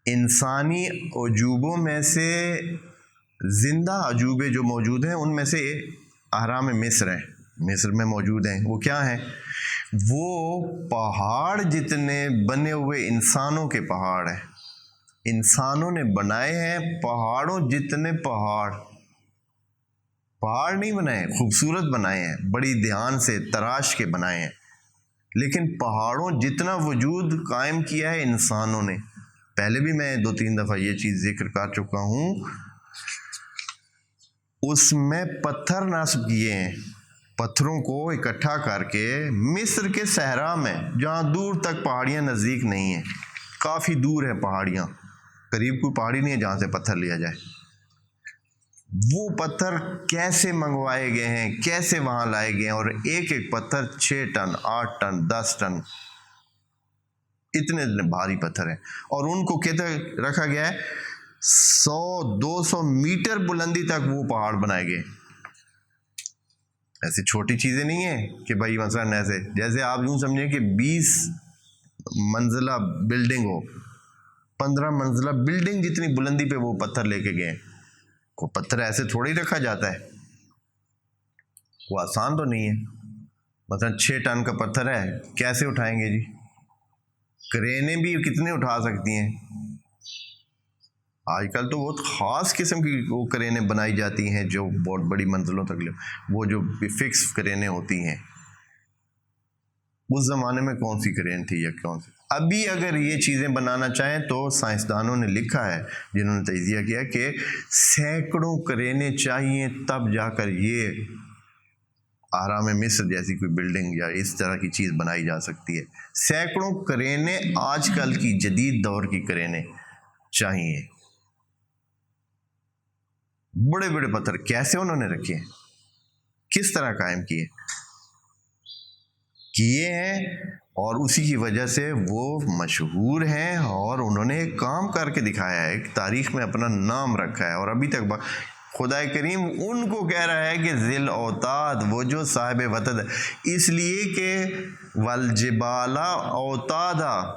انسانی عجوبوں میں سے زندہ عجوبے جو موجود ہیں ان میں سے اہرام مصر ہیں، مصر میں موجود ہیں۔ وہ کیا ہیں؟ وہ پہاڑ جتنے بنے ہوئے انسانوں کے پہاڑ ہیں، انسانوں نے بنائے ہیں پہاڑوں جتنے پہاڑ نہیں بنائے، خوبصورت بنائے ہیں، بڑی دھیان سے تراش کے بنائے ہیں، لیکن پہاڑوں جتنا وجود قائم کیا ہے انسانوں نے۔ پہلے بھی میں 2-3 دفعہ یہ چیز ذکر کر چکا ہوں، اس میں پتھر نصب کیے ہیں، پتھروں کو اکٹھا کر کے مصر کے صحرا میں، جہاں دور تک پہاڑیاں نزدیک نہیں ہیں، کافی دور ہے پہاڑیاں، قریب کوئی پہاڑی نہیں ہے جہاں سے پتھر لیا جائے۔ وہ پتھر کیسے منگوائے گئے ہیں، کیسے وہاں لائے گئے ہیں، اور ایک ایک پتھر 6 ٹن 8 ٹن 10 ٹن اتنے بھاری پتھر ہیں، اور ان کو کہتے رکھا گیا ہے 100-200 میٹر بلندی تک وہ پہاڑ بنائے گئے۔ ایسی چھوٹی چیزیں نہیں ہیں کہ بھائی مثلا ایسے جیسے آپ یوں سمجھیں کہ 20 منزلہ بلڈنگ ہو، 15 منزلہ بلڈنگ جتنی بلندی پہ وہ پتھر لے کے گئے۔ وہ پتھر ایسے تھوڑی رکھا جاتا ہے، وہ آسان تو نہیں ہے۔ مثلا 6 ٹن کا پتھر ہے، کیسے اٹھائیں گے جی؟ کرینے بھی کتنے اٹھا سکتی ہیں؟ آج کل تو بہت خاص قسم کی وہ کرینے بنائی جاتی ہیں جو بہت بڑی منزلوں تک وہ جو فکس کرینے ہوتی ہیں۔ اس زمانے میں کون سی کرین تھی یا کون سی؟ ابھی اگر یہ چیزیں بنانا چاہیں تو سائنسدانوں نے لکھا ہے، جنہوں نے تجزیہ کیا کہ سینکڑوں کرینے چاہیے تب جا کر یہ اہرام مصر جیسی کوئی بلڈنگ یا اس طرح کی چیز بنائی جا سکتی ہے۔ سینکڑوں کرینے، آج کل کی جدید دور کی کرینے چاہیے۔ بڑے بڑے پتھر کیسے انہوں نے رکھے، کس طرح قائم کیے ہیں، اور اسی کی وجہ سے وہ مشہور ہیں، اور انہوں نے ایک کام کر کے دکھایا ہے، ایک تاریخ میں اپنا نام رکھا ہے، اور ابھی تک خدا کریم ان کو کہہ رہا ہے کہ ذی الاوتاد، وہ جو صاحب وطد ہے، اس لیے کہ والجبال اوتادا،